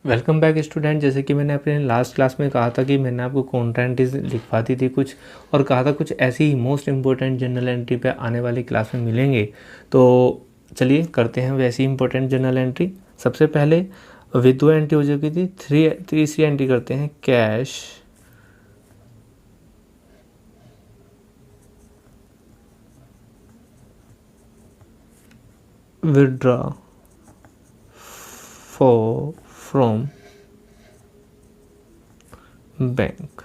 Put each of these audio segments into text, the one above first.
Welcome back student. जैसे कि मैंने अपने लास्ट क्लास में कहा था कि मैंने आपको कॉन्ट्रेंटीज लिखवा दी थी कुछ, और कहा था कुछ ऐसी ही मोस्ट इंपॉर्टेंट जर्नल एंट्री पे आने वाली क्लास में मिलेंगे। तो चलिए करते हैं वैसी इंपॉर्टेंट जर्नल एंट्री। सबसे पहले विदो एंट्री हो चुकी थी, तीसरी एंट्री करते हैं cash withdraw from bank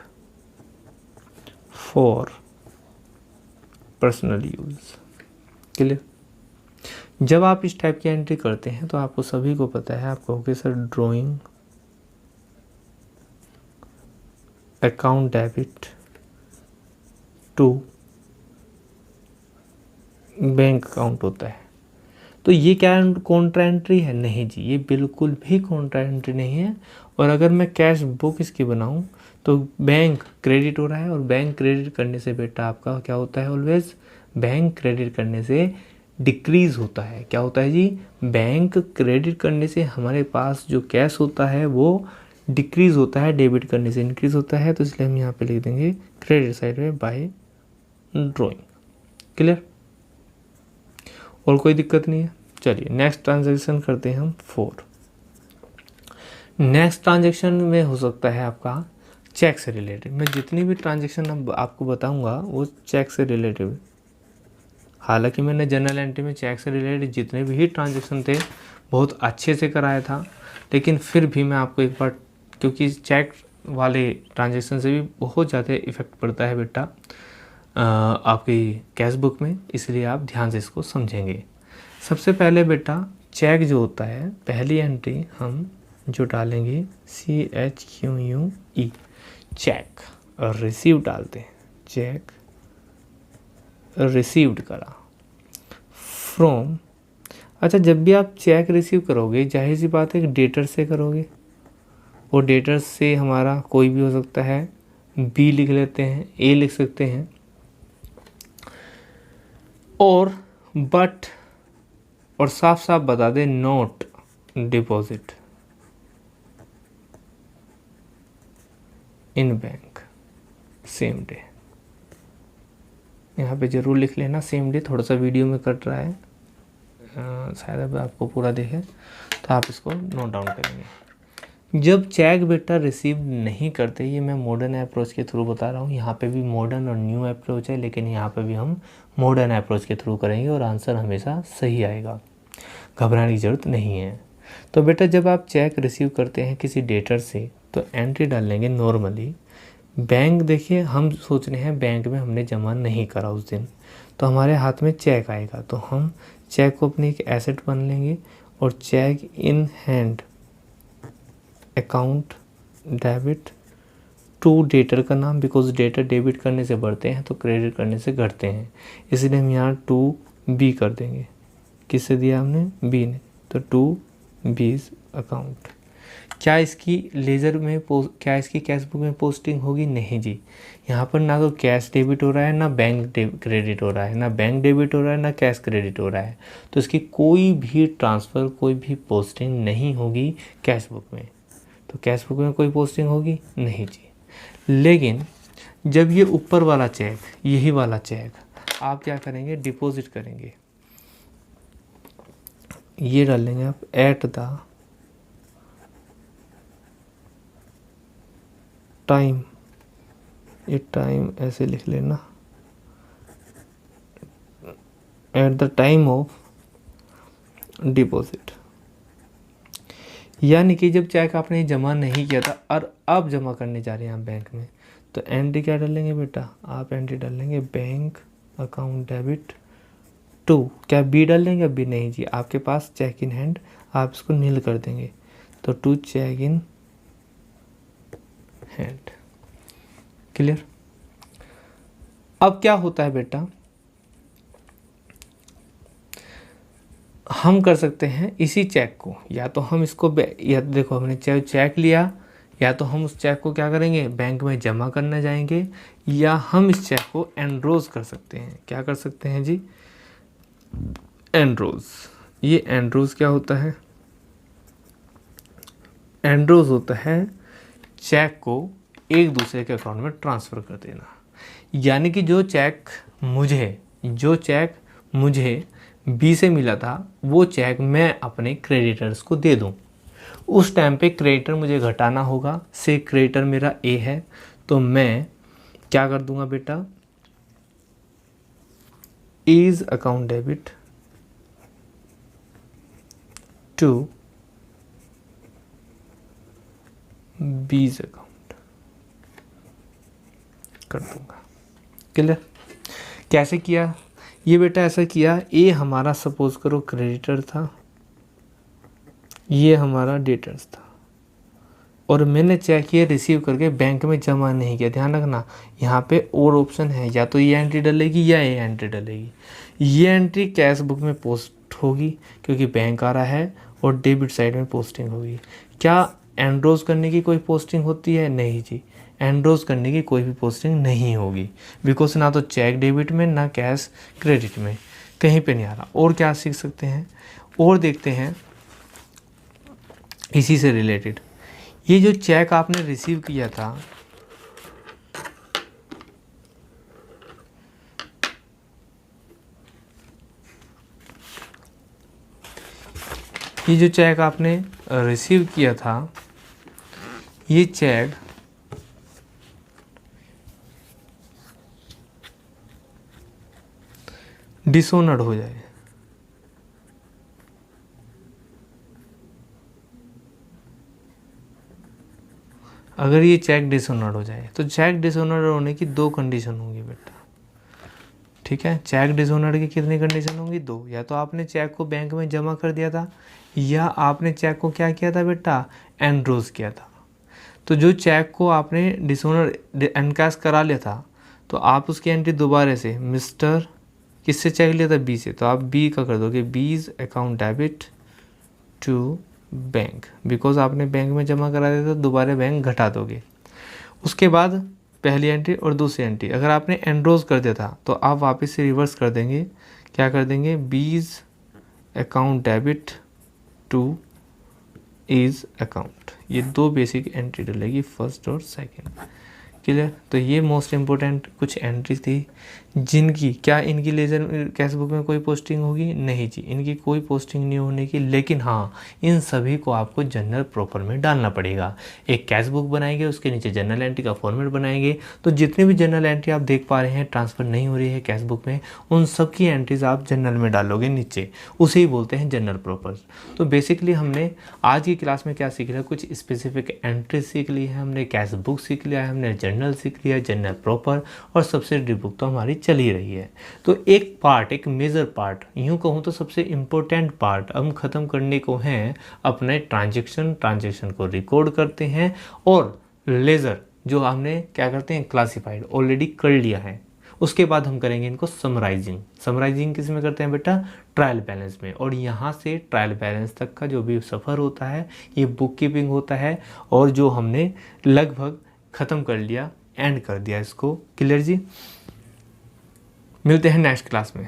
for personal use. Clear. जब आप इस टाइप की एंट्री करते हैं तो आपको सभी को पता है, आप कहोगे sir drawing account debit to bank account होता है। तो ये क्या कॉन्ट्रा एंट्री है? नहीं जी, ये बिल्कुल भी कॉन्ट्रा एंट्री नहीं है। और अगर मैं कैश बुक इसकी बनाऊं तो बैंक क्रेडिट हो रहा है, और बैंक क्रेडिट करने से बेटा आपका क्या होता है? ऑलवेज बैंक क्रेडिट करने से डिक्रीज होता है। क्या होता है जी? बैंक क्रेडिट करने से हमारे पास जो कैश होता है वो डिक्रीज होता है, डेबिट करने से इंक्रीज होता है। तो इसलिए हम यहाँ पे लिख देंगे क्रेडिट साइड में बाय ड्रॉइंग। क्लियर। और कोई दिक्कत नहीं है। चलिए नेक्स्ट ट्रांजैक्शन करते हैं हम 4। नेक्स्ट ट्रांजैक्शन में हो सकता है आपका चेक से रिलेटेड। मैं जितनी भी ट्रांजैक्शन अब आपको बताऊंगा वो चेक से रिलेटेड। हालांकि मैंने जनरल एंट्री में चेक से रिलेटेड जितने भी ट्रांजैक्शन थे बहुत अच्छे से कराया था, लेकिन फिर भी मैं आपको एक बार, क्योंकि चेक वाले ट्रांजैक्शन से भी बहुत ज़्यादा इफेक्ट पड़ता है बेटा आपकी कैश बुक में, इसलिए आप ध्यान से इसको समझेंगे। सबसे पहले बेटा चेक जो होता है, पहली एंट्री हम जो डालेंगे CHQUE चेक, और रिसीव डालते हैं। चेक रिसीव्ड करा फ्रॉम। अच्छा, जब भी आप चेक रिसीव करोगे जाहिर सी बात है कि डेटर से करोगे, और डेटर से हमारा कोई भी हो सकता है, B लिख लेते हैं, A लिख सकते हैं, और बट और साफ साफ बता दें note deposit in bank same day. यहाँ पे जरूर लिख लेना सेम डे। थोड़ा सा वीडियो में कट रहा है, शायद अब आपको पूरा देखे तो आप इसको नोट डाउन करेंगे। जब चेक बेटा रिसीव नहीं करते, ये मैं मॉडर्न अप्रोच के थ्रू बता रहा हूँ। यहाँ पे भी मॉडर्न और न्यू अप्रोच है, लेकिन यहाँ पे भी हम मॉडर्न अप्रोच के थ्रू करेंगे और आंसर हमेशा सही आएगा, घबराने की ज़रूरत नहीं है। तो बेटा जब आप चेक रिसीव करते हैं किसी डेटर से तो एंट्री डाल लेंगे नॉर्मली बैंक। देखिए हम सोच रहे हैं बैंक में हमने जमा नहीं करा उस दिन, तो हमारे हाथ में चेक आएगा, तो हम चेक को अपनी एक एसेट मान लेंगे, और check in hand account debit to debtor का नाम, बिकॉज डेटर डेबिट करने से बढ़ते हैं तो क्रेडिट करने से घटते हैं, इसलिए हम यहाँ 2B कर देंगे। किससे दिया हमने? B ने, तो 2B अकाउंट। क्या इसकी लेजर में क्या इसकी कैश बुक में पोस्टिंग होगी? नहीं जी, यहाँ पर ना तो कैश डेबिट हो रहा है, ना बैंक क्रेडिट हो रहा है, ना बैंक डेबिट हो रहा है, ना कैश क्रेडिट हो रहा है, तो इसकी कोई भी ट्रांसफ़र, कोई भी पोस्टिंग नहीं होगी कैश बुक में। तो कैश बुक में कोई पोस्टिंग होगी नहीं जी। लेकिन जब ये ऊपर वाला चेक, यही वाला चेक आप क्या करेंगे? डिपॉजिट करेंगे। ये डाल लेंगे आप एट द टाइम, ये टाइम ऐसे लिख लेना, at the time of deposit. यानी कि जब चेक आपने जमा नहीं किया था और अब जमा करने जा रहे हैं आप बैंक में, तो एंट्री क्या डालेंगे बेटा? आप एंट्री डालेंगे बैंक अकाउंट डेबिट टू, क्या B डाल देंगे? B नहीं जी, आपके पास चेक इन हैंड, आप इसको नील कर देंगे, तो to check in hand. Clear. अब क्या होता है बेटा, हम कर सकते हैं इसी चेक को, या तो हम इसको, या देखो हमने चेक लिया, या तो हम उस चेक को क्या करेंगे? बैंक में जमा करने जाएंगे, या हम इस चेक को एनरोज कर सकते हैं। क्या कर सकते हैं जी? एनरोज। ये एनरोज क्या होता है? एंड्रोज होता है चेक को एक दूसरे के अकाउंट में ट्रांसफ़र कर देना, यानी कि जो चेक मुझे बी से मिला था वो चेक मैं अपने क्रेडिटर्स को दे दूं। उस टाइम पे क्रेडिटर मुझे घटाना होगा, से क्रेडिटर मेरा ए है, तो मैं क्या कर दूंगा बेटा, is account debit to B's account कर दूंगा। क्लियर? कैसे किया ये बेटा? ऐसा किया, ए हमारा सपोज करो क्रेडिटर था, ये हमारा डेटर्स था, और मैंने चेक ये रिसीव करके बैंक में जमा नहीं किया। ध्यान रखना यहाँ पे और ऑप्शन है, या तो ये एंट्री डलेगी या ये एंट्री डलेगी। ये एंट्री कैश बुक में पोस्ट होगी क्योंकि बैंक आ रहा है, और डेबिट साइड में पोस्टिंग होगी। क्या एंड्रोज करने की कोई पोस्टिंग होती है? नहीं जी, एंड्रोज करने की कोई भी पोस्टिंग नहीं होगी, बिकॉज ना तो चेक डेबिट में ना कैश क्रेडिट में, कहीं पे नहीं आ रहा। और क्या सीख सकते हैं और देखते हैं इसी से रिलेटेड। ये जो चेक आपने रिसीव किया था, ये जो चेक आपने रिसीव किया था, ये चेक डिसऑनर्ड हो जाए, अगर ये चेक डिसऑनर्ड हो जाए तो चेक डिसऑनर्ड होने की दो कंडीशन होंगी बेटा। ठीक है, चेक डिसऑनर्ड की कितनी कंडीशन होंगी? दो। या तो आपने चेक को बैंक में जमा कर दिया था, या आपने चेक को क्या किया था बेटा, एनरोज किया था। तो जो चेक को आपने डिसऑनर्ड एनकैश करा लिया था, तो आप उसकी एंट्री दोबारा से मिस्टर किससे चेक लिया था? बी से, तो आप बी का कर दोगे, B's account debit to bank, because आपने बैंक में जमा करा दिया था, दोबारा बैंक घटा दोगे। उसके बाद पहली एंट्री और दूसरी एंट्री अगर आपने एनरोज कर दिया था तो आप वापस से रिवर्स कर देंगे, क्या कर देंगे, बीज account debit two is account. ये दो बेसिक एंट्री डलेगी, फर्स्ट और सेकंड। क्लियर? तो ये मोस्ट इम्पोर्टेंट कुछ एंट्री थी जिनकी क्या इनकी लेजर कैश बुक में कोई पोस्टिंग होगी? नहीं जी, इनकी कोई पोस्टिंग नहीं होने की, लेकिन हाँ इन सभी को आपको जनरल प्रॉपर में डालना पड़ेगा। एक कैश बुक बनाएंगे, उसके नीचे जनरल एंट्री का फॉर्मेट बनाएंगे, तो जितनी भी जनरल एंट्री आप देख पा रहे हैं ट्रांसफ़र नहीं हो रही है कैश बुक में, उन सब की एंट्रीज आप जनरल में डालोगे नीचे, उसे ही बोलते हैं जनरल प्रॉपर। तो बेसिकली हमने आज की क्लास में क्या सीख लिया, कुछ स्पेसिफिक एंट्री सीख ली है हमने, कैश बुक सीख लिया है हमने, जनरल सीख लिया, जनरल प्रॉपर, और सब्सिडरी बुक तो हमारी चल ही रही है। तो एक पार्ट, एक मेजर पार्ट, यूं कहूँ तो सबसे इम्पोर्टेंट पार्ट हम ख़त्म करने को हैं अपने ट्रांजैक्शन को रिकॉर्ड करते हैं, और लेजर जो हमने क्या करते हैं, क्लासिफाइड ऑलरेडी कर लिया है। उसके बाद हम करेंगे इनको समराइजिंग किस में करते हैं बेटा, ट्रायल बैलेंस में। और यहाँ से ट्रायल बैलेंस तक का जो भी सफ़र होता है ये बुक कीपिंग होता है, और जो हमने लगभग ख़त्म कर लिया, एंड कर दिया इसको। क्लियर जी? मिलते हैं नेक्स्ट क्लास में।